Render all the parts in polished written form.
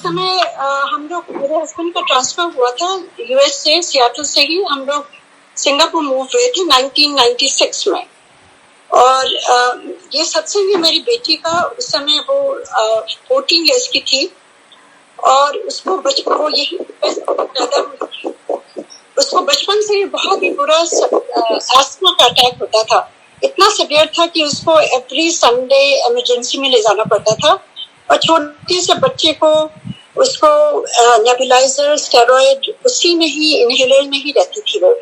समय हम लोग, मेरे हस्बैंड का ट्रांसफर हुआ था यूएस से, सियाटल से ही हम लोग सिंगापुर मूव हुए थे 1996 में। और ये सत्संग है मेरी बेटी का। उस समय वो 14 इयर्स की थी और उसको बचपन, वो यही पैदा हुई थी। उसको बचपन से बहुत ही बुरा अस्थमा का अटैक होता था। इतना सीवियर था कि उसको एवरी संडे इमरजेंसी में ले जाना पड़ता था। और छोटे से बच्चे को उसको नेबुलाइजर, स्टेरॉइड उसी में ही, इनहेलर में ही रहती थी वो।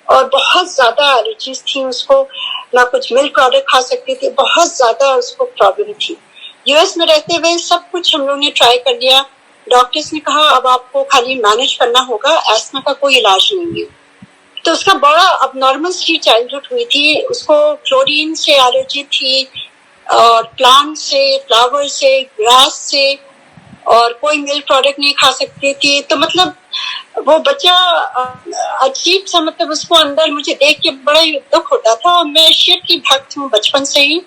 और बहुत ज्यादा एलर्जीज थी उसको, ना कुछ मिल्क प्रोडक्ट खा सकती थी, बहुत ज्यादा उसको प्रॉब्लम थी। यूएस में रहते हुए सब कुछ हम लोग ने ट्राई कर लिया। डॉक्टर्स ने कहा अब आपको खाली मैनेज करना होगा, एस्मा का कोई इलाज नहीं है। तो उसका बड़ा अबनॉर्मल सी चाइल्डहुड हुई थी। उसको क्लोरीन से एलर्जी थी और प्लांट से, फ्लावर से, ग्रास से, और कोई मिल्क प्रोडक्ट नहीं खा सकती थी। तो मतलब वो बच्चा अजीब सा, मतलब उसको अंदर मुझे देख के बड़ा दुख होता था। और मैं शिव की भक्त हूँ बचपन से ही,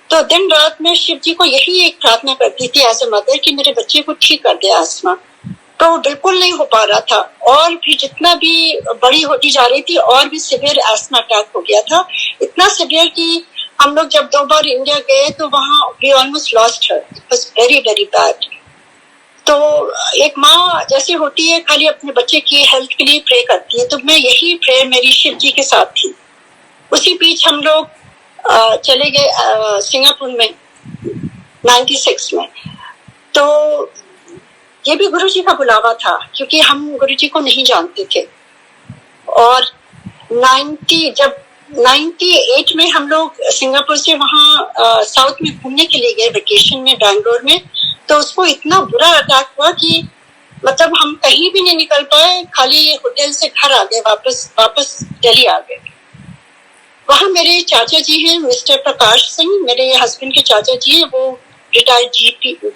तो दिन रात में शिव जी को यही एक प्रार्थना करती थी एज ए मदर कि मेरे बच्चे को ठीक कर दे आसमा। तो बिल्कुल नहीं हो पा रहा था। और भी जितना भी बड़ी होती जा रही थी और भी सिवियर एस्मा अटैक हो गया था। इतना सिवियर कि हम लोग जब 2 बार इंडिया गए तो वहाँ we almost lost her. It was very very bad. तो एक माँ जैसे होती है खाली अपने बच्चे की हेल्थ के लिए प्रे करती है, तो मैं यही प्रेयर मेरी शिव जी के साथ थी। उसी बीच हम लोग चले गए सिंगापुर में 96 में। तो ये भी गुरु जी का बुलावा था क्योंकि हम गुरु जी को नहीं जानते थे। और 98 में हम लोग सिंगापुर से वहाँ साउथ में घूमने के लिए गए वेकेशन में, बैंगलोर में। तो उसको इतना बुरा अटैक हुआ कि मतलब हम कहीं भी नहीं निकल पाए, खाली होटल से घर आ गए, वापस दिल्ली आ गए। वहाँ मेरे चाचा जी हैं, मिस्टर प्रकाश सिंह, मेरे हस्बैंड के चाचा जी हैं। वो रिटायर्ड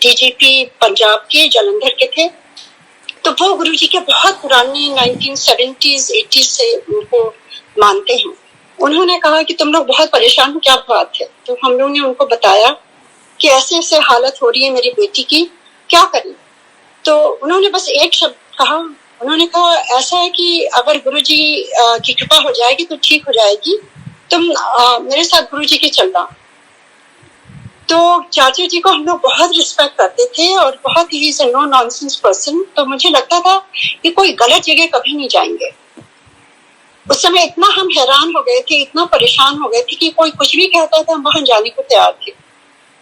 डीजीपी पंजाब के, जालंधर के थे। तो वो गुरु जी के बहुत पुराने 1970s 80s से उनको मानते हैं। उन्होंने कहा कि तुम लोग बहुत परेशान हो, क्या बात है? तो हम लोग ने उनको बताया कि ऐसे ऐसे हालत हो रही है मेरी बेटी की, क्या करें? तो उन्होंने बस एक शब्द कहा। उन्होंने कहा ऐसा है कि अगर गुरु जी की कृपा हो जाएगी तो ठीक हो जाएगी, तुम मेरे साथ गुरु जी के चलना। तो चाचा जी को हम लोग बहुत रिस्पेक्ट करते थे और बहुत ही नो नॉनसेंस पर्सन। तो मुझे लगता था कि कोई गलत जगह कभी नहीं जाएंगे। उस समय इतना हम हैरान हो गए थे, इतना परेशान हो गए थे कि कोई कुछ भी कहता था हम वहां जाने को तैयार थे।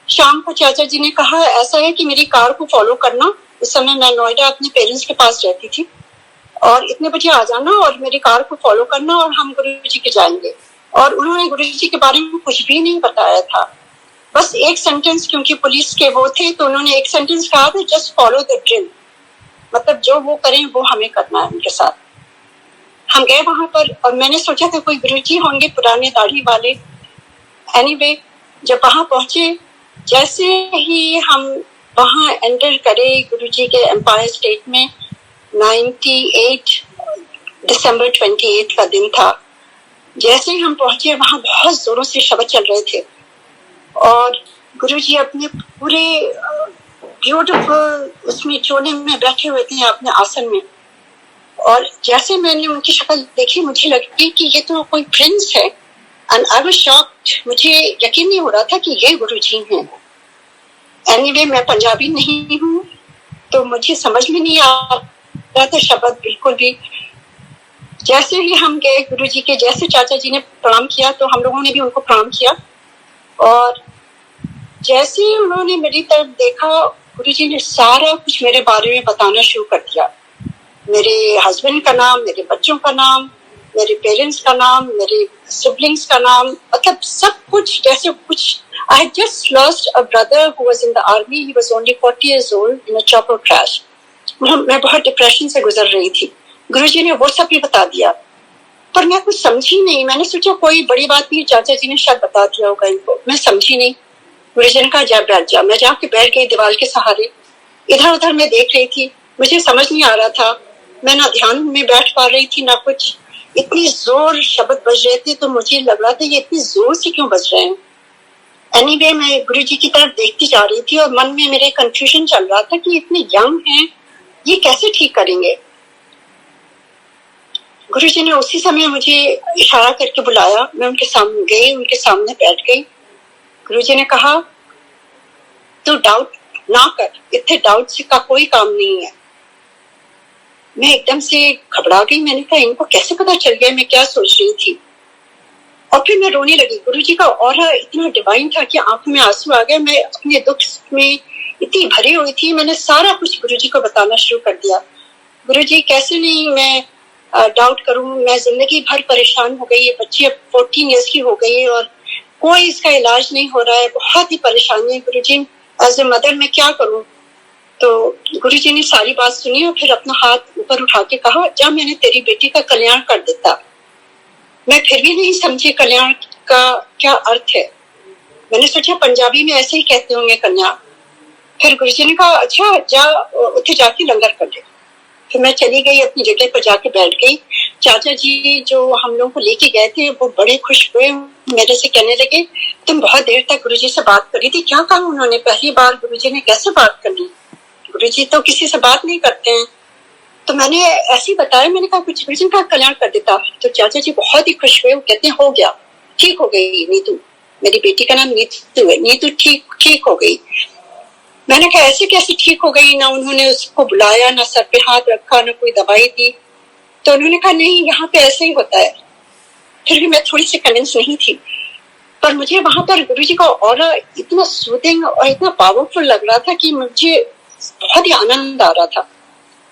शाम को चाचा जी ने कहा ऐसा है कि मेरी कार को फॉलो करना। उस समय मैं नोएडा अपने पेरेंट्स के पास रहती थी, और इतने बजे आ जाना और मेरी कार को फॉलो करना और हम गुरु जी के जाएंगे। और उन्होंने गुरु जी के बारे में कुछ भी नहीं बताया था, बस एक सेंटेंस, क्योंकि पुलिस के वो थे तो उन्होंने एक सेंटेंस कहा था, जस्ट फॉलो द ड्रिल, मतलब जो वो करें वो हमें करना है उनके साथ। हम गए वहां पर और मैंने सोचा था कोई गुरुजी होंगे पुराने दाढ़ी वाले। एनीवे, जब वहां पहुंचे, जैसे ही हम वहां एंटर करे गुरुजी के एम्पायर स्टेट में, 98 दिसंबर 28 का दिन था। जैसे ही हम पहुंचे वहां बहुत जोरों से शब्द चल रहे थे और गुरुजी अपने पूरे ब्यूटीफुल उसमें चोले में बैठे हुए थे अपने आसन में। और जैसे मैंने उनकी शक्ल देखी मुझे लगी कि ये तो कोई प्रिंस है। एंड आई वाज शॉक्ड, मुझे यकीन नहीं हो रहा था कि ये गुरुजी हैं। एनीवे, मैं पंजाबी नहीं हूँ तो मुझे समझ में नहीं आ रहा था शब्द बिल्कुल भी। जैसे ही हम गए गुरुजी के, जैसे चाचा जी ने प्रणाम किया तो हम लोगों ने भी उनको प्रणाम किया। और जैसे ही उन्होंने मेरी तरफ देखा, गुरुजी ने सारा कुछ मेरे बारे में बताना शुरू कर दिया। मेरे हस्बैंड का नाम, मेरे बच्चों का नाम, मेरे पेरेंट्स का नाम, मेरे सिबलिंग्स का नाम, मतलब सब कुछ। जैसे कुछ, I had just lost a brother who was in the army. He was only 40 years old in a chopper crash. मैं बहुत डिप्रेशन से गुजर रही थी। गुरुजी ने वो सब भी बता दिया, पर मैं कुछ समझी नहीं। मैंने सोचा कोई बड़ी बात नहीं, चाचा जी ने शायद बता दिया होगा इनको। मैं समझी नहीं। गुरुजी ने कहा जा बैठ जा। मैं जाके बैठ गई दीवार के सहारे। इधर उधर मैं देख रही थी, मुझे समझ नहीं आ रहा था। मैं ना ध्यान में बैठ पा रही थी ना कुछ। इतनी जोर शब्द बज रहे थे तो मुझे लग रहा था ये इतनी जोर से क्यों बज रहे हैं। एनीवे, मैं गुरुजी की तरफ देखती जा रही थी और मन में मेरे कंफ्यूजन चल रहा था कि इतने यंग हैं ये कैसे ठीक करेंगे? गुरुजी ने उसी समय मुझे इशारा करके बुलाया, मैं उनके सामने गई, उनके सामने बैठ गई। गुरुजी ने कहा, तू डाउट ना कर, इतने डाउट का कोई काम नहीं है। मैं एकदम से घबरा गई, मैंने कहा इनको कैसे पता चल गया मैं क्या सोच रही थी। और फिर मैं रोने लगी। गुरुजी का ऑरा इतना डिवाइन था कि आंखों में आंसू आ गए। मैं अपने दुख में इतनी भरी हुई थी, मैंने सारा कुछ गुरुजी को बताना शुरू कर दिया। गुरुजी कैसे नहीं मैं डाउट करूं, मैं जिंदगी भर परेशान हो गई, ये बच्ची अब 14 इयर्स की हो गई है और कोई इसका इलाज नहीं हो रहा है, बहुत ही परेशानी है गुरुजी, एज ए मदर मैं क्या करूं? तो गुरुजी ने सारी बात सुनी और फिर अपना हाथ ऊपर उठा के कहा, जब मैंने तेरी बेटी का कल्याण कर देता। मैं फिर भी नहीं समझी कल्याण का क्या अर्थ है। मैंने सोचा पंजाबी में ऐसे ही कहते होंगे कल्याण। फिर गुरुजी ने कहा, अच्छा जा उठे जाके लंगर कर ले। फिर मैं चली गई, अपनी जगह पर जाके बैठ गई। चाचा जी जो हम लोगों को लेके गए थे वो बड़े खुश हुए, मेरे से कहने लगे, तुम बहुत देर तक गुरुजी से बात करी थी, क्या कहा उन्होंने? पहली बार गुरुजी ने कैसे बात कर ली? गुरुजी तो किसी से बात नहीं करते हैं। तो मैंने ऐसे ही बताया, मैंने कहा कुछ गुरुजी का कल्याण कर देता। तो चाचा जी बहुत ही खुश हुए, वो कहते हैं हो गया, ठीक हो गई नीतू, मेरी बेटी का नाम नीतू है, नीतू ठीक हो गई। मैंने कहा ऐसे कैसे ठीक हो गई? ना उन्होंने उसको बुलाया, ना सर पे हाथ रखा, ना कोई दवाई दी। तो उन्होंने कहा नहीं, यहाँ पे ऐसे ही होता है। फिर भी मैं थोड़ी सी कन्विंस नहीं थी, पर मुझे वहां पर गुरुजी का ऑरा इतना सूदिंग और इतना पावरफुल लग रहा था कि मुझे बहुत ही आनंद आ रहा था।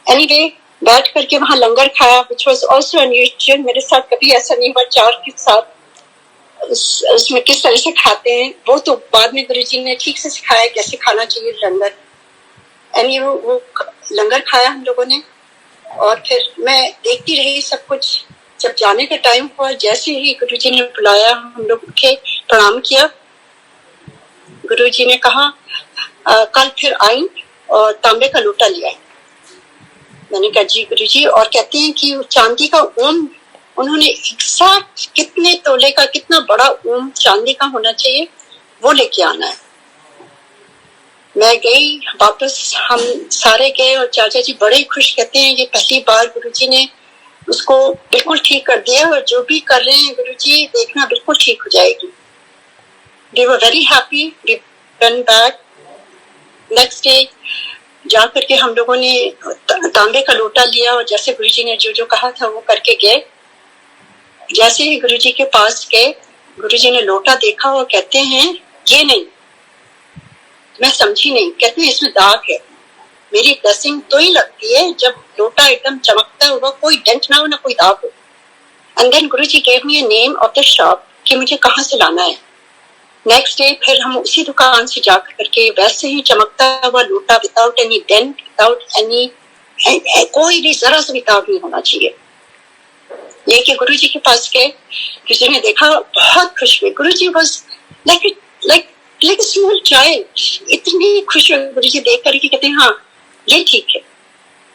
एनीवे, बैठ करके वहां लंगर खाया, which was also unusual। मेरे साथ कभी ऐसा नहीं हुआ, चार के साथ उसमें किस तरह से खाते हैं वो तो बाद में गुरुजी ने ठीक से सिखाया कैसे खाना चाहिए लंगर। एनीवे, वो लंगर खाया हम लोगों ने और फिर मैं देखती रही सब कुछ। जब जाने का टाइम हुआ, जैसे ही गुरुजी ने बुलाया, हम लोग उठे, प्रणाम किया। गुरुजी ने कहा कल फिर आई और तांबे का लोटा लिया। मैंने कहा जी गुरुजी, और कहते हैं कि चांदी का ओम उन्होंने एग्जैक्ट कितने तोले का, कितना बड़ा ओम चांदी का होना चाहिए वो लेके आना है। मैं गई वापस, हम सारे गए और चाचा जी बड़े खुश, कहते हैं ये पहली बार गुरुजी ने उसको बिल्कुल ठीक कर दिया और जो भी कर रहे हैं गुरुजी देखना बिल्कुल ठीक हो जाएगी। We were very happy. We went back. Next day जा करके हम लोगों ने तांबे का लोटा लिया और जैसे गुरुजी ने जो जो कहा था वो करके गए। जैसे ही गुरुजी के पास गए, गुरुजी ने लोटा देखा और कहते हैं ये नहीं। मैं समझी नहीं, कहते हैं इसमें दाग है। मेरी ब्लेसिंग तो ही लगती है जब लोटा एकदम चमकता हुआ, कोई डेंट ना हो ना कोई दाग हो। And then Guruji gave me a name of the shop कि मुझे कहाँ से लाना है। नेक्स्ट डे फिर हम उसी दुकान से जाकर करके वैसे ही चमकता हुआ लोटा, without any dent, without any, कोई भी जरा सा भी दाग नहीं होना चाहिए, लेके गुरुजी के पास गए। गुरुजी ने देखा, बहुत खुश हुए। गुरुजी वाज लाइक स्मॉल चाइल्ड, इतनी खुश हुए गुरुजी देख करके, कहते हैं हाँ ये ठीक है।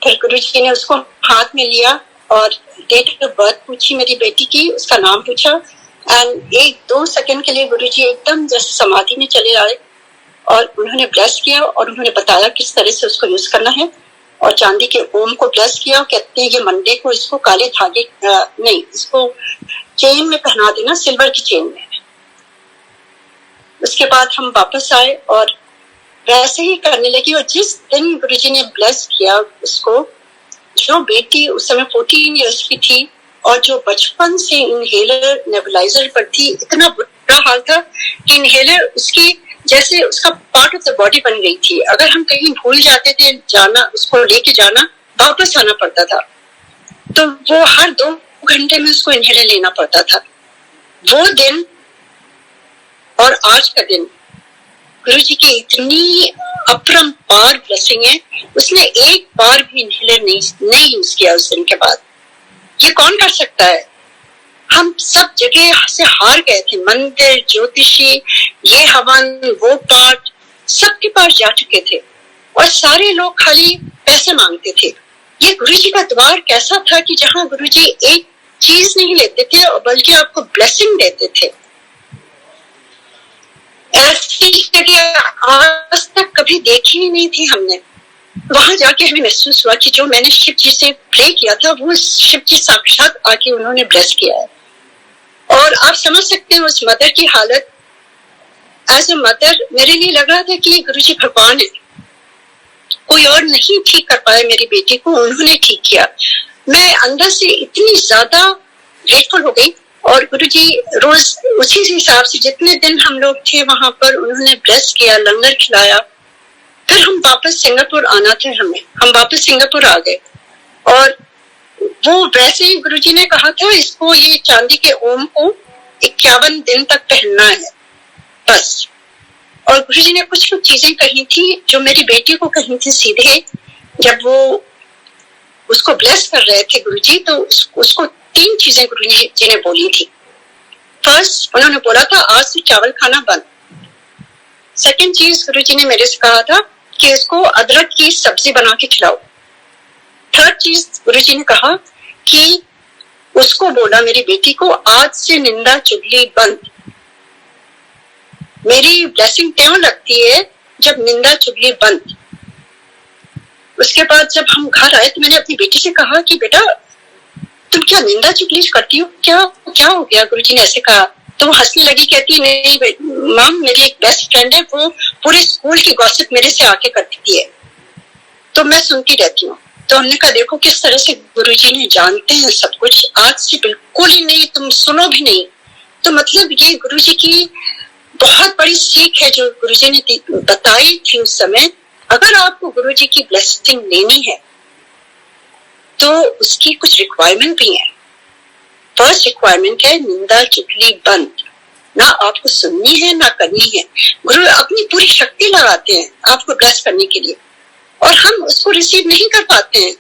फिर गुरुजी ने उसको हाथ में लिया और डेट ऑफ बर्थ पूछी मेरी बेटी की, उसका नाम पूछा एंड 1-2 सेकंड के लिए गुरुजी एकदम जैसे समाधि में चले आए और उन्होंने ब्लेस किया और उन्होंने बताया किस तरह से उसको यूज करना है और चांदी के ओम को ब्लेस किया और कहते हैं ये मंडे को इसको काले धागे नहीं, इसको चेन में पहना देना, सिल्वर की चेन में। उसके बाद हम वापस आए और वैसे ही करने लगी। और जिस दिन गुरुजी ने ब्लेस किया उसको, जो बेटी उस समय 14 इयर्स की थी और जो बचपन से इनहेलर नेबुलाइजर पर थी, इतना बुरा हाल था कि इनहेलर उसकी जैसे उसका पार्ट ऑफ द बॉडी बन गई थी। अगर हम कहीं भूल जाते थे जाना, उसको लेके जाना, वापस आना पड़ता था, तो वो हर 2 घंटे में उसको इनहेलर लेना पड़ता था। वो दिन और आज का दिन गुरुजी की इतनी अपरंपार ब्लेसिंग है, उसने एक बार भी इनहेलर नहीं यूज किया उस दिन के बाद। ये कौन कर सकता है? हम सब जगह से हार गए थे, मंदिर, ज्योतिषी, ये हवन, वो पाठ, सबके पास जा चुके थे और सारे लोग खाली पैसे मांगते थे। ये गुरुजी का द्वार कैसा था कि जहां गुरुजी एक चीज नहीं लेते थे और बल्कि आपको ब्लेसिंग देते थे। ऐसी जगह आज तक कभी देखी ही नहीं थी हमने। वहां जाके हमें महसूस हुआ कि जो मैंने शिव जी से प्रे किया था वो शिव जी साक्षात आके उन्होंने ब्लेस किया है। और आप समझ सकते हैं उस मदर की हालत। एज ए मदर मेरे लिए लग रहा था कि गुरुजी भगवान है, कोई और नहीं ठीक कर पाया मेरी बेटी को, उन्होंने ठीक किया। मैं अंदर से इतनी ज्यादा ग्रेटफुल हो गई। और गुरुजी रोज उसी हिसाब से जितने दिन हम लोग थे वहां पर उन्होंने ब्लेस किया, लंगर खिलाया। फिर हम वापस सिंगापुर आना था, हम वापस सिंगापुर आ गए। और वो वैसे ही गुरुजी ने कहा था इसको ये चांदी के ओम को 51 दिन तक पहनना है बस। और गुरुजी ने कुछ चीजें कही थी जो मेरी बेटी को कही थी सीधे। जब वो उसको ब्लेस कर रहे थे गुरुजी, तो उसको 3 चीजें गुरुजी जी ने बोली थी। फर्स्ट उन्होंने बोला था आज से चावल खाना बंद। सेकंड चीज गुरुजी ने मेरे से कहा था कि इसको अदरक की सब्जी बना के खिलाओ। थर्ड चीज गुरुजी ने कहा कि उसको बोला मेरी बेटी को आज से निंदा चुगली बंद। मेरी ब्लेसिंग क्यों लगती है जब निंदा चुगली बंद। उसके बाद जब हम घर आए तो मैंने अपनी बेटी से कहा कि बेटा तुम क्या निंदा चुगली करती हो, क्या हो गया। गुरुजी ने ऐसे कहा तो वो हंसने लगी, कहती नहीं माम मेरी एक बेस्ट फ्रेंड है, वो पूरे स्कूल की गॉसिप मेरे से आके करती है तो मैं सुनती रहती हूँ। तो हमने कहा देखो किस तरह से गुरुजी ने जानते हैं सब कुछ, आज से बिल्कुल ही नहीं, तुम सुनो भी नहीं। तो मतलब ये गुरुजी की बहुत बड़ी सीख है जो गुरुजी ने बताई थी उस समय। अगर आपको गुरुजी की ब्लेसिंग लेनी है तो उसकी कुछ रिक्वायरमेंट भी है। फर्स्ट रिक्वायरमेंट है निंदा चुगली बंद, ना आपको सुननी है ना करनी है। गुरु अपनी पूरी शक्ति लगाते हैं आपको ब्लेस करने के लिए और हम उसको रिसीव नहीं कर पाते हैं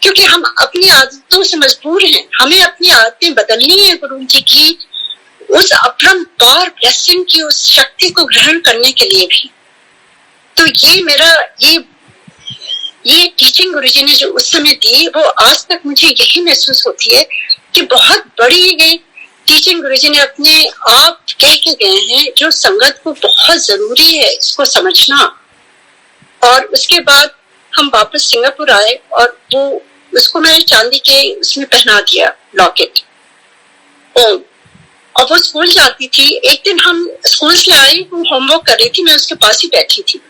क्योंकि हम अपनी आदतों से मजबूर हैं। हमें अपनी आदतें बदलनी है गुरुजी की उस अपरंपार ब्लेसिंग की उस शक्ति को ग्रहण करने के लिए भी। तो ये मेरा ये टीचिंग गुरुजी ने जो उस समय दी वो आज तक मुझे यही महसूस होती है कि बहुत बड़ी ये टीचिंग गुरुजी ने अपने आप कह के गए हैं जो संगत को बहुत जरूरी है इसको समझना। और उसके बाद हम वापस सिंगापुर आए और वो उसको मैंने चांदी के उसमें पहना दिया लॉकेट। और वो स्कूल जाती थी। एक दिन हम स्कूल से आए, वो होमवर्क कर रही थी, मैं उसके पास ही बैठी थी।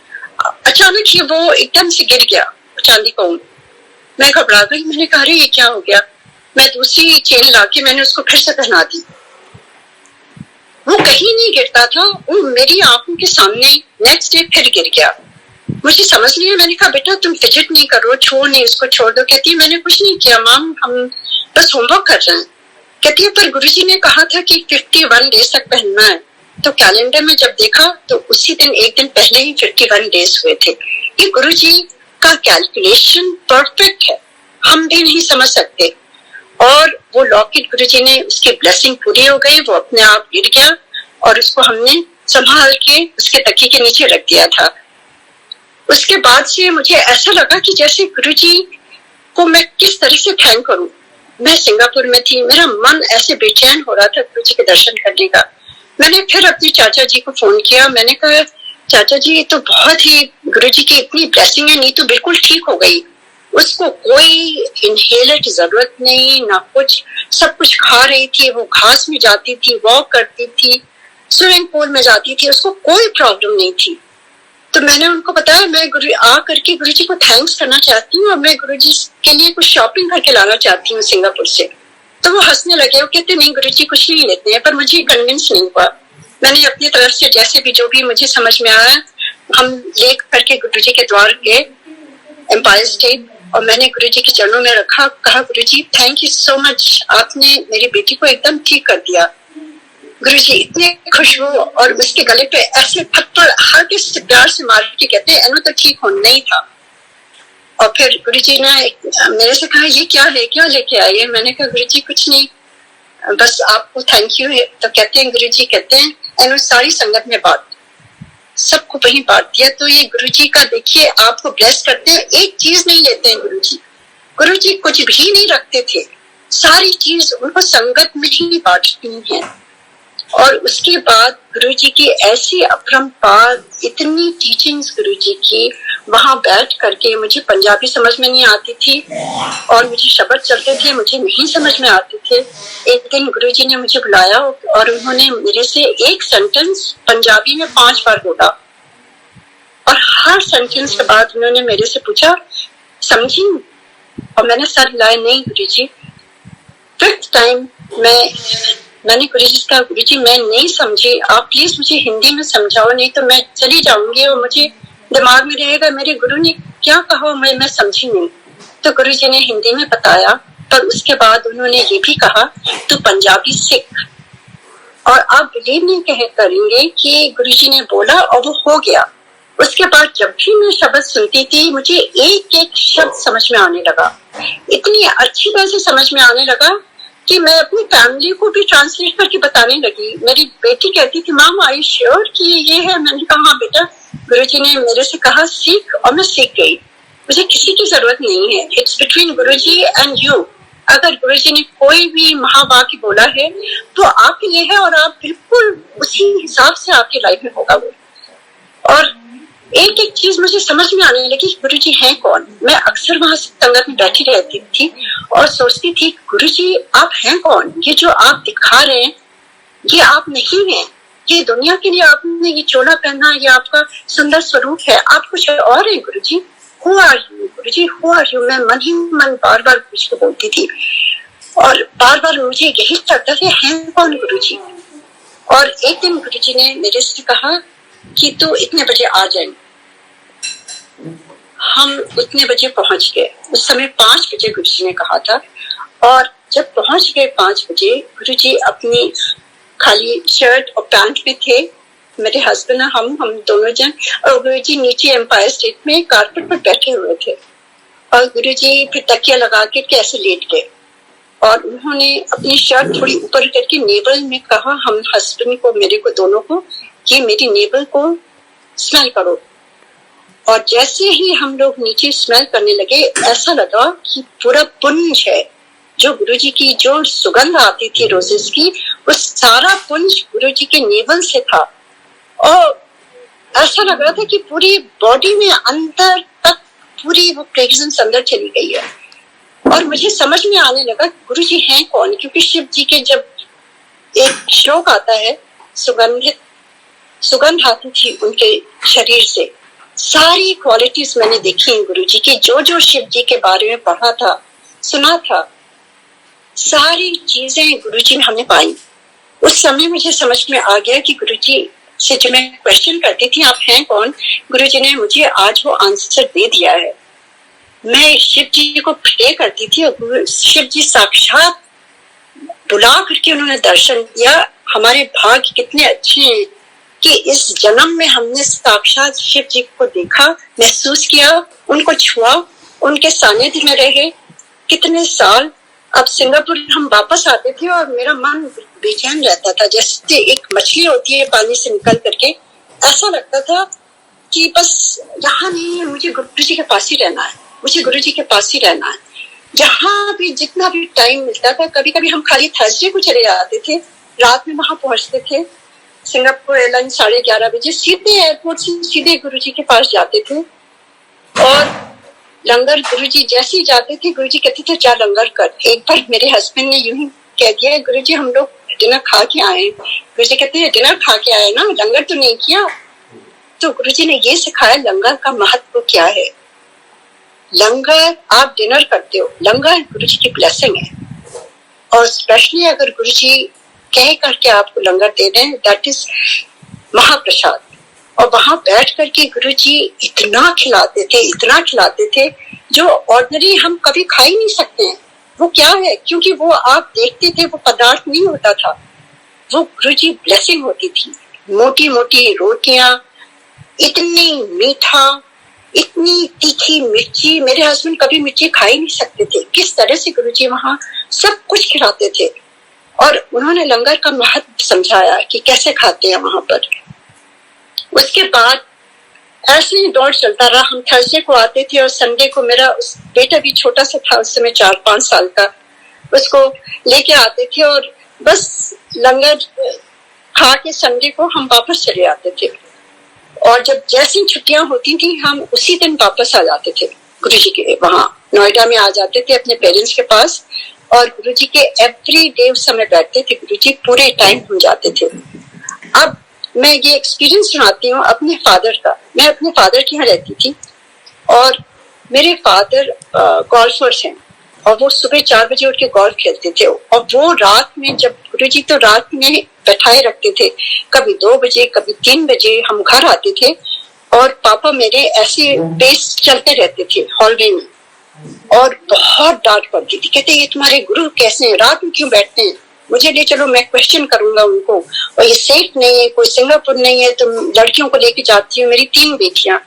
अचानक ही वो एकदम से गिर गया चांदी का ओम। मैं घबरा गई, मैंने कहा ये क्या हो गया। मैं दूसरी चेन लाके मैंने उसको फिर से पहना दी। वो कहीं नहीं गिरता था, वो मेरी आंखों के सामने नेक्स्ट डे फिर गिर गया। मुझे समझ नहीं है, मैंने कहा बेटा तुम फिजिट नहीं करो, छोड़ नहीं उसको, छोड़ दो। कहती है मैंने कुछ नहीं किया माम, हम बस होमवर्क कर रहे हैं। कहती है पर गुरुजी ने कहा था कि 51 डेज तक पहनना है। तो कैलेंडर में जब देखा तो उसी दिन एक दिन पहले ही 51 डेज हुए थे। ये गुरुजी का कैलकुलेशन परफेक्ट है, हम भी नहीं समझ सकते। और वो लॉकेट गुरुजी ने उसकी ब्लेसिंग पूरी हो गई, वो अपने आप गिर गया और उसको हमने संभाल के उसके तकिए के नीचे रख दिया था। उसके बाद से मुझे ऐसा लगा कि जैसे गुरुजी को मैं किस तरह से थैंक करूं। मैं सिंगापुर में थी, मेरा मन ऐसे बेचैन हो रहा था गुरुजी के दर्शन करने का। मैंने फिर अपने चाचा जी को फोन किया, मैंने कहा चाचा जी ये तो बहुत ही गुरुजी की इतनी ब्लेसिंग है, नहीं तो बिल्कुल ठीक हो गई। उसको कोई इनहेलर की जरूरत नहीं, ना कुछ, सब कुछ खा रही थी, वो घास में जाती थी, वॉक करती थी, स्विमिंग पूल में जाती थी, उसको कोई प्रॉब्लम नहीं थी। तो मैंने उनको बताया मैं आ करके गुरुजी को थैंक्स करना चाहती हूँ और मैं गुरुजी के लिए कुछ शॉपिंग करके लाना चाहती हूँ सिंगापुर से। तो वो हंसने लगे, वो कहते नहीं गुरुजी कुछ नहीं लेते हैं। पर मुझे कन्विंस नहीं हुआ। मैंने अपनी तरफ से जैसे भी जो भी मुझे समझ में आया हम ले करके गुरुजी के द्वार के एम्पायर स्टेट और मैंने गुरुजी के चरणों में रखा, कहा गुरुजी थैंक यू सो मच, आपने मेरी बेटी को एकदम ठीक कर दिया। गुरुजी इतने खुश हुए और उसके गले पे ऐसे थप्पड़ हल्के से प्यार से मार के कहते हैं एनो तो ठीक होना ही था। और फिर गुरुजी ने मेरे से कहा ये क्या है, क्या लेके आई है। मैंने कहा गुरुजी कुछ नहीं, बस आपको थैंक यू है। तो कहते हैं गुरुजी कहते हैं एनो सारी संगत में बांट, सबको वही बांट दिया। तो ये गुरुजी का देखिए आपको ब्लेस करते हैं, एक चीज नहीं लेते हैं गुरुजी। गुरुजी कुछ भी नहीं रखते थे, सारी चीज उनको संगत में ही बांटनी है। और उसके बाद गुरुजी की ऐसी अपरंपार इतनी टीचिंग्स गुरुजी की, वहां बैठ करके, मुझे पंजाबी समझ में नहीं आती थी और मुझे शब्द चलते थे, मुझे नहीं समझ में आते थे। एक दिन गुरुजी ने मुझे बुलाया और उन्होंने मेरे से एक सेंटेंस पंजाबी में 5 बार बोला और हर सेंटेंस के बाद उन्होंने मेरे से पूछा, समझी? और मैंने सर हिलाया, नहीं गुरुजी। 5th टाइम मैंने गुरुजी से कहा, गुरुजी मैं नहीं समझी, आप प्लीज मुझे हिंदी में समझाओ, नहीं तो मैं चली जाऊंगी और मुझे दिमाग में रहेगा मेरे गुरु ने क्या कहा, मैं समझी नहीं। तो गुरुजी ने हिंदी में बताया, पर उसके बाद उन्होंने ये भी कहा, तू पंजाबी सीख। और आप बिलीव नहीं करेंगे कि गुरुजी ने बोला और वो हो गया। उसके बाद जब भी मैं शब्द सुनती थी, मुझे एक एक शब्द समझ में आने लगा, इतनी अच्छी तरह से समझ में आने लगा कि मैं अपनी फैमिली को भी ट्रांसलेट करके बताने लगी। मेरी बेटी कहती थी, माम आई श्योर कि ये है? मैंने कहा हाँ बेटा, गुरुजी ने मेरे से कहा सीख, और मैं सीख गई। मुझे किसी की जरूरत नहीं है, it's between Guruji and you. अगर गुरुजी ने कोई भी महावाक्य बोला है तो आपके लिए है और आप बिल्कुल उसी हिसाब से आपकी लाइफ में होगा वो। और एक एक चीज मुझे समझ में आने लगी, गुरुजी हैं कौन। मैं अक्सर वहां संगत में बैठी रहती थी और सोचती थी, गुरुजी आप हैं कौन? ये जो आप दिखा रहे हैं ये आप नहीं हैं, ये दुनिया के लिए आपने ये चोला पहना, ये आपका सुंदर स्वरूप है, आप कुछ और है Guruji. Who are you Guruji, who are you? मैं मन ही मन बार बार गुरुजी को बोलती थी और बार बार मुझे यही लगता था, हैं कौन गुरुजी। और एक दिन गुरुजी ने मेरे से कहा कि तू इतने बजे आ जाए। हम उतने बजे पहुंच गए। उस समय 5 बजे गुरुजी ने कहा था और जब पहुंच गए 5 बजे, गुरुजी अपनी खाली शर्ट और पैंट में थे, मेरे हस्बैंड हम दोनों जन, और गुरुजी नीचे एम्पायर स्टेट में कारपेट पर बैठे हुए थे और गुरुजी फिर तकिया लगा के कैसे लेट गए और उन्होंने अपनी शर्ट थोड़ी ऊपर करके नेवल में कहा हम हस्बैंड को, मेरे को, दोनों को, कि मेरी नेवल को स्मेल करो। और जैसे ही हम लोग नीचे स्मेल करने लगे, ऐसा लगा कि पूरा पुंज है, जो गुरुजी की जो सुगंध आती थी रोजेस की, वो सारा पुंज गुरुजी के नेवल से था। और ऐसा लग रहा था कि पूरी बॉडी में अंदर तक पूरी वो फ्रेग्रेंस अंदर चली गई है। और मुझे समझ में आने लगा गुरुजी हैं कौन, क्योंकि शिव जी के जब एक श्लोक आता है, सुगंध आती थी उनके शरीर से। सारी क्वालिटीज मैंने देखी गुरुजी की, जो जो शिव जी के बारे में पढ़ा था, सुना था, सारी चीजें गुरुजी में हमने पाई। उस समय मुझे समझ में आ गया कि गुरुजी से जो मैं क्वेश्चन करती थी, आप हैं कौन, गुरुजी ने मुझे आज वो आंसर दे दिया है। मैं शिव जी को प्रे करती थी और शिव जी साक्षात बुला करके उन्होंने दर्शन दिया। हमारे भाग्य कितने अच्छे हैं कि इस जन्म में हमने साक्षात शिव जी को देखा, महसूस किया, उनको छुआ, उनके सानिध्य में रहे कितने साल। अब सिंगापुर हम वापस आते थे और मेरा मन बेचैन रहता था, जैसे एक मछली होती है पानी से निकल करके। ऐसा लगता था कि बस यहाँ नहीं है, मुझे गुरुजी के पास ही रहना है, मुझे गुरुजी के पास ही रहना है। जहाँ भी जितना भी टाइम मिलता था, कभी कभी हम खाली थर्सडे को चले जाते थे, रात में वहां पहुंचते थे। सिंगापुर एयरलाइन 11:30 बजे सीधे एयरपोर्ट से सीधे गुरुजी के पास जाते थे और लंगर, गुरुजी जैसे ही जाते थे गुरुजी कहते थे जा लंगर कर। एक बार मेरे हस्बैंड ने यूं ही कह दिया, गुरुजी हम लोग डिनर खा के आए। गुरुजी कहते हैं डिनर खा के आए ना, लंगर तो नहीं किया। तो गुरुजी ने ये सिखाया लंगर का महत्व क्या है। लंगर आप डिनर करते हो, लंगर गुरुजी की ब्लेसिंग है और स्पेशली अगर गुरुजी कह करके आपको लंगर दे रहे हैं, दैट इज महाप्रसाद। और वहां बैठ करके गुरुजी इतना खिलाते थे जो ऑर्डिनरी हम कभी खा ही नहीं सकते हैं। वो क्या है, क्योंकि वो आप देखते थे वो पदार्थ नहीं होता था, वो गुरुजी ब्लेसिंग होती थी। मोटी मोटी रोटियां, इतनी मीठा, इतनी तीखी मिर्ची, मेरे हस्बैंड कभी मिर्ची खा ही नहीं सकते थे। किस तरह से गुरुजी वहां सब कुछ खिलाते थे और उन्होंने लंगर का महत्व समझाया कि कैसे खाते हैं वहां पर। उसके बाद ऐसे ही दौड़ चलता रहा। हम थर्सडे को आते थे और संडे को, मेरा बेटा भी छोटा सा था उस समय, 4-5 साल का, उसको लेके आते थे और बस लंगर खा के संडे को हम वापस चले आते थे। और जब जैसी छुट्टियां होती थी हम उसी दिन वापस आ जाते थे गुरुजी के वहां नोएडा में आ जाते थे अपने पेरेंट्स के पास और गुरुजी के एवरी डे उस समय बैठते थे। गुरुजी पूरे टाइम हो जाते थे। अब मैं ये एक्सपीरियंस सुनाती हूँ अपने फादर का। मैं अपने फादर के यहाँ रहती थी और मेरे फादर गोल्फर्स हैं और वो सुबह 4 बजे उठ के गोल्फ खेलते थे और वो रात में जब गुरुजी तो रात में बैठाए रखते थे, कभी 2 बजे कभी 3 बजे हम घर आते थे और पापा मेरे ऐसे पेस चलते रहते थे हॉलवे में और बहुत डांट पड़ती थी। कहते ये तुम्हारे गुरु कैसे हैं, रात में क्यों बैठते हैं? मुझे ले चलो, मैं क्वेश्चन करूंगा उनको। और ये सेफ नहीं है, कोई सिंगापुर नहीं है, तुम लड़कियों को लेके जाती हो, मेरी 3 बेटियां,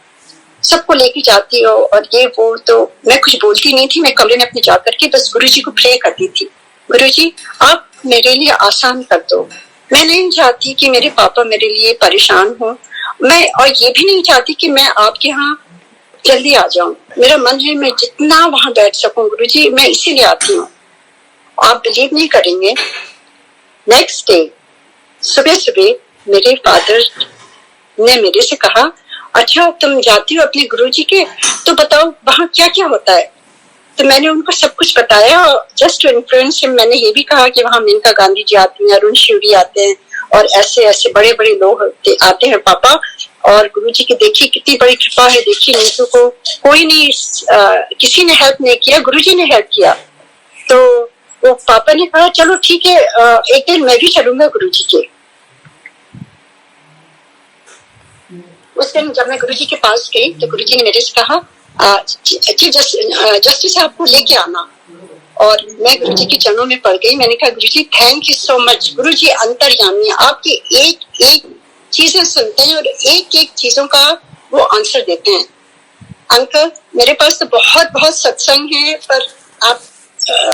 सबको लेके जाती हो और ये वो। तो मैं कुछ बोलती नहीं थी, मैं कमरे में अपने जाकर के बस गुरुजी को प्रे करती थी, गुरुजी आप मेरे लिए आसान कर दो। मैं नहीं चाहती कि मेरे पापा मेरे लिए परेशान हो, मैं और ये भी नहीं चाहती कि मैं आपके यहाँ जल्दी आ जाऊं। मेरा मन है मैं जितना वहां बैठ सकूं गुरुजी, मैं इसीलिए आती हूँ। आप बिलीव नहीं करेंगे, नेक्स्ट डे सुबह सुबह मेरे फादर ने मेरे से कहा, अच्छा तुम जाती हो अपने गुरुजी के, तो बताओ वहां क्या क्या होता है। तो मैंने उनको सब कुछ बताया और जस्ट टू इन्फ्लुएंस हिम मैंने ये भी कहा कि वहां मेनका गांधी जी आती हैं, अरुण शिवरी आते हैं और ऐसे ऐसे बड़े बड़े लोग आते हैं पापा। और गुरुजी की देखिए कितनी बड़ी कृपा है, देखिए नीतू को कोई नहीं किसी ने हेल्प नहीं किया, गुरुजी ने हेल्प किया। तो वो पापा ने कहा चलो ठीक है, एक दिन मैं भी चलूंगा गुरुजी के। उस दिन जब मैं गुरुजी के पास गई तो गुरुजी ने मेरे से कहा जस्टिस साहब को लेके आना। और मैं गुरुजी के चरणों में पड़ गई। मैंने कहा गुरुजी थैंक यू सो मच। गुरुजी अंतर्यामी, आपकी एक एक चीजें सुनते हैं और एक एक चीजों का वो आंसर देते हैं। अंकल मेरे पास तो बहुत बहुत सत्संग है, पर आप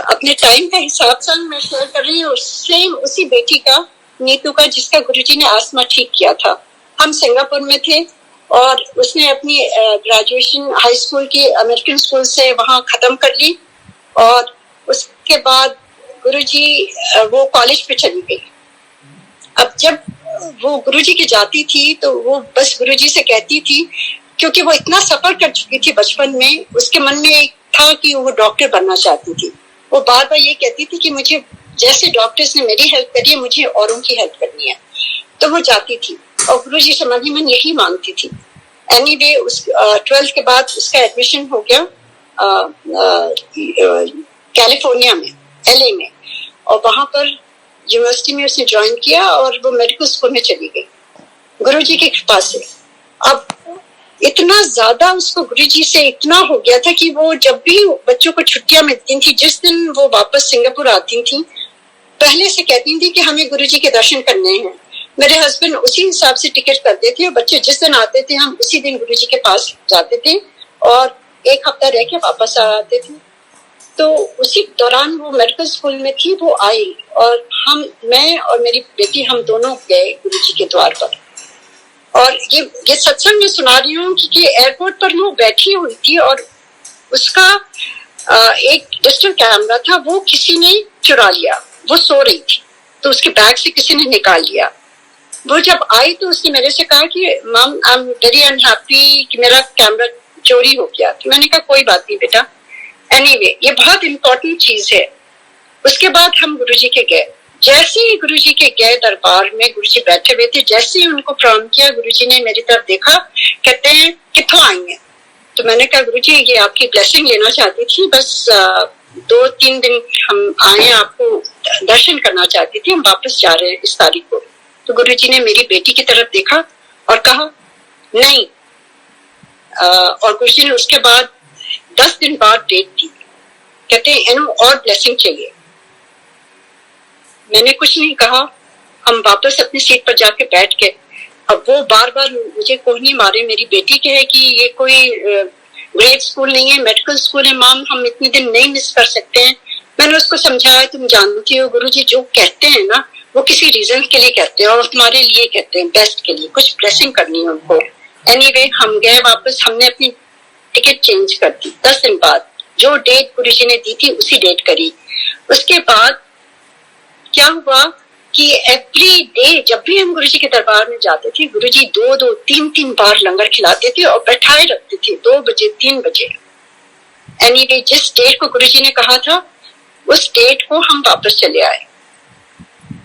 अपने टाइम का हिसाब से मैं शेयर कर रही हूँ। सेम उसी बेटी का, नीतू का, जिसका गुरुजी ने आसमा ठीक किया था। हम सिंगापुर में थे और उसने अपनी ग्रेजुएशन हाई स्कूल की अमेरिकन स्कूल से वहां खत्म कर ली और उसके बाद गुरुजी वो कॉलेज पे चली गई। अब जब वो गुरुजी की जाती थी तो वो बस गुरुजी से कहती थी, क्योंकि वो इतना सफर कर चुकी थी बचपन में, उसके मन में एक था कि वो डॉक्टर बनना चाहती थी। वो बार बार ये कहती थी कि मुझे जैसे डॉक्टर्स ने मेरी हेल्प करी है मुझे औरों की हेल्प करनी है। तो वो जाती थी और गुरुजी से मन ही मन यही मांगती थी। एनीवे उस 12th के बाद उसका एडमिशन हो गया कैलिफोर्निया में, LA में, और वहां पर यूनिवर्सिटी में उसने ज्वाइन किया और वो मेडिकल स्कूल में चली गई गुरुजी की कृपा से। अब इतना ज्यादा उसको गुरुजी से इतना हो गया था कि वो जब भी बच्चों को छुट्टियां मिलती थी, जिस दिन वो वापस सिंगापुर आती थी, पहले से कहती थी कि हमें गुरुजी के दर्शन करने हैं। मेरे हस्बैंड उसी हिसाब से टिकट करते थे और बच्चे जिस दिन आते थे हम उसी दिन गुरुजी के पास जाते थे और 1 हफ्ता रह के वापस आ आते थे। तो उसी दौरान वो मेडिकल स्कूल में थी, वो आई और मैं और मेरी बेटी हम दोनों गए गुरुजी के द्वार पर। और ये सत्संग में सुना रही हूँ कि एयरपोर्ट पर वो बैठी हुई थी और उसका एक डिजिटल कैमरा था, वो किसी ने चुरा लिया। वो सो रही थी तो उसके बैग से किसी ने निकाल लिया। वो जब आई तो उसने मेरे से कहा कि मम आई एम वेरी अनहैप्पी कि मेरा कैमरा चोरी हो गया। तो मैंने कहा कोई बात नहीं बेटा, एनीवे ये बहुत इम्पोर्टेंट चीज है। उसके बाद हम गुरुजी के गए। जैसे ही गुरुजी के गए दरबार में, गुरुजी बैठे हुए थे, जैसे ही उनको प्रणाम किया गुरुजी ने मेरी तरफ देखा, कहते हैं कित्थों आई हैं। तो मैंने कहा गुरुजी ये आपकी ब्लेसिंग लेना चाहती थी, बस 2-3 दिन हम आए, आपको दर्शन करना चाहती थी, हम वापस जा रहे हैं इस तारीख को। तो गुरुजी ने मेरी बेटी की तरफ देखा और कहा नहीं। और गुरुजी ने उसके बाद 10 दिन बाद डेट दी, कहते हैं इन्हें और ब्लेसिंग चाहिए। मैंने कुछ नहीं कहा, हम वापस अपनी सीट पर जाके बैठ गए। अब वो बार बार मुझे कोहनी मारे मेरी बेटी के है कि ये कोई ग्रेड स्कूल नहीं है, मेडिकल स्कूल है माम, हम इतने दिन नहीं मिस कर सकते हैं। मैंने उसको समझाया तुम जानती हो गुरुजी जो कहते हैं ना वो किसी रीजन के लिए कहते हैं और तुम्हारे लिए कहते हैं, बेस्ट के लिए, कुछ ब्लेसिंग करनी है उनको। एनीवे हम गए वापस, हमने अपनी टिकट चेंज कर दी 10 दिन बाद। जो डेट गुरुजी ने दी थी उसी डेट करी। उसके बाद क्या हुआ कि एवरी डे जब भी हम गुरुजी के दरबार में जाते थे, गुरुजी 2-2, 3-3 बार लंगर खिलाते थे और बैठाए रखते थे 2 बजे 3 बजे। एनीवे जिस डेट को गुरुजी ने कहा था उस डेट को हम वापस चले आए।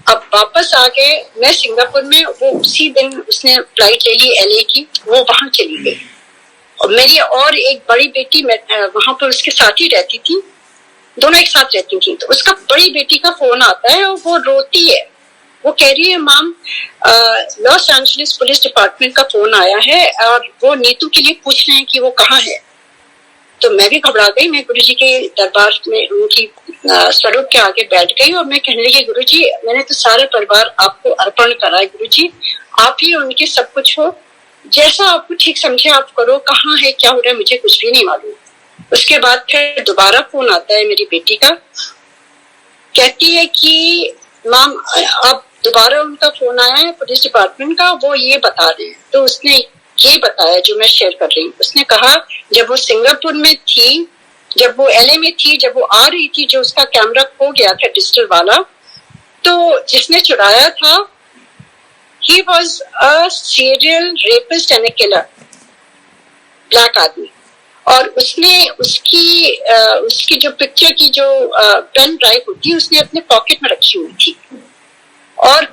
अब वापस आ गए, मैं सिंगापुर में, वो उसी दिन उसने फ्लाइट ले ली LA की, वो वहां चली गई। और मेरी और एक बड़ी बेटी वहां पर उसके साथ ही रहती थी, दोनों एक साथ रहती थी। तो उसका बड़ी बेटी का फोन आता है और वो रोती है, वो कह रही है माम लॉस एंजलिस पुलिस डिपार्टमेंट का फोन आया है और वो नीतू के लिए पूछ रहे हैं कि वो कहाँ है। तो मैं भी घबरा गई, मैं गुरुजी के दरबार में उनकी स्वरूप के आगे बैठ गई और मैं कहने लगी गुरुजी मैंने तो सारा परिवार आपको अर्पण करा है, गुरुजी आप ही उनके सब कुछ हो, जैसा आपको ठीक समझे आप करो, कहाँ है क्या हो रहा है मुझे कुछ भी नहीं मालूम। उसके बाद फिर दोबारा फोन आता है मेरी बेटी का, कहती है कि माम अब दोबारा उनका फोन आया है पुलिस डिपार्टमेंट का, वो ये बता रहे हैं। तो उसने ये बताया जो मैं शेयर कर रही हूँ। उसने कहा जब वो सिंगापुर में थी, जब वो LA में थी, जब वो आ रही थी, जो उसका कैमरा खो गया था डिजिटल वाला, तो जिसने चुराया था he was a serial rapist and a killer, black आदमी। और उसने उसकी जो पिक्चर की जो पेन ड्राइव होती है उसने अपने पॉकेट में रखी हुई थी। और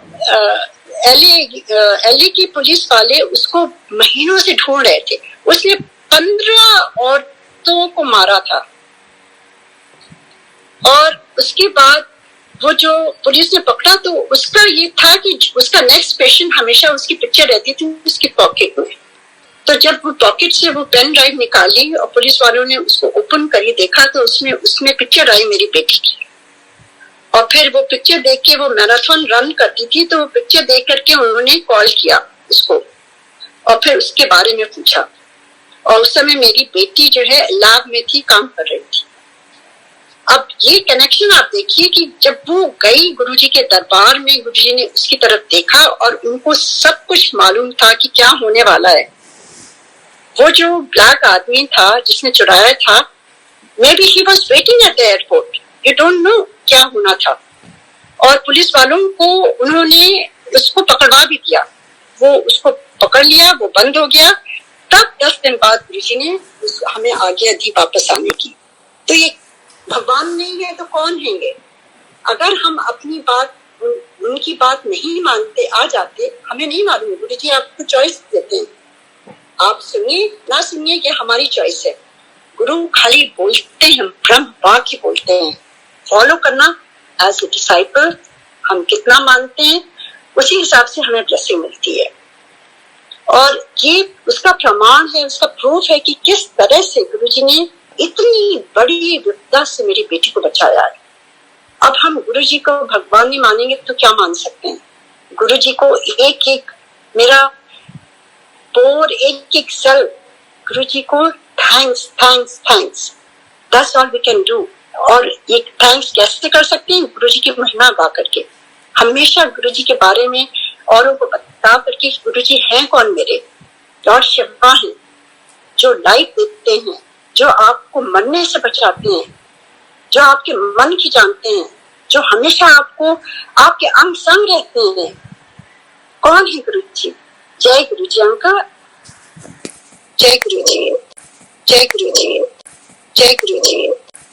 LA की पुलिस वाले उसको महीनों से ढूंढ रहे थे। उसने 15 औरतों को मारा था। और उसके बाद वो जो पुलिस ने पकड़ा तो उसका ये था कि उसका नेक्स्ट पेशेंट हमेशा उसकी पिक्चर रहती थी उसकी पॉकेट में। तो जब वो पॉकेट से वो पेन ड्राइव निकाली और पुलिस वालों ने उसको ओपन करी, देखा तो उसमें पिक्चर आई मेरी बेटी की। और फिर वो पिक्चर देख के, वो मैराथन रन करती थी, तो वो पिक्चर देख करके उन्होंने कॉल किया उसको और फिर उसके बारे में पूछा। और उस समय मेरी बेटी जो है लैब में थी, काम कर रही थी। अब ये कनेक्शन आप देखिए कि जब वो गई गुरुजी के दरबार में, गुरुजी ने उसकी तरफ देखा और उनको सब कुछ मालूम था कि क्या होने वाला है। वो जो ब्लैक आदमी था जिसने चुराया था, may be he was waiting at the airport, you don't know क्या होना था। और पुलिस वालों को उन्होंने उसको पकड़वा भी दिया, वो उसको पकड़ लिया, वो बंद हो गया। तब 10 दिन बाद गुरुजी ने हमें आज्ञा दी वापस आने की। तो ये भगवान नहीं है तो कौन हैंगे? अगर हम अपनी बात उनकी बात नहीं मानते आ जाते, हमें नहीं मालूम, गुरुजी आपको चॉइस देते हैं, आप सुनिए ना सुनिए ये हमारी चॉइस है। गुरु खाली बोलते हैं, ब्रह्म वाक्य बोलते हैं, फॉलो करना एज ए डिसाइपल हम कितना मानते हैं उसी हिसाब से हमें ब्लेसिंग मिलती है। और ये उसका प्रमाण है, उसका प्रूफ है कि किस तरह से गुरुजी ने इतनी बड़ी विपदा से मेरी बेटी को बचाया है। अब हम गुरुजी को भगवान नहीं मानेंगे तो क्या मान सकते हैं? गुरुजी को एक एक मेरा पोर, एक एक सेल, गुरुजी को thanks thanks thanks, that's all we can do. और ये थैंक्स कैसे कर सकते हैं? गुरुजी की महिमा गा करके, हमेशा गुरुजी के बारे में औरों को बता करके गुरुजी हैं कौन मेरे, लॉर्ड शिवा हैं जो लाइट देते हैं, जो आपको मरने से बचाते हैं, जो आपके मन की जानते हैं, जो हमेशा आपको आपके अंग संग रहते हैं। कौन है गुरुजी? जय गुरुजी अंकल, जय गुरुजी, जय गुरुजी, जय गुरुजी।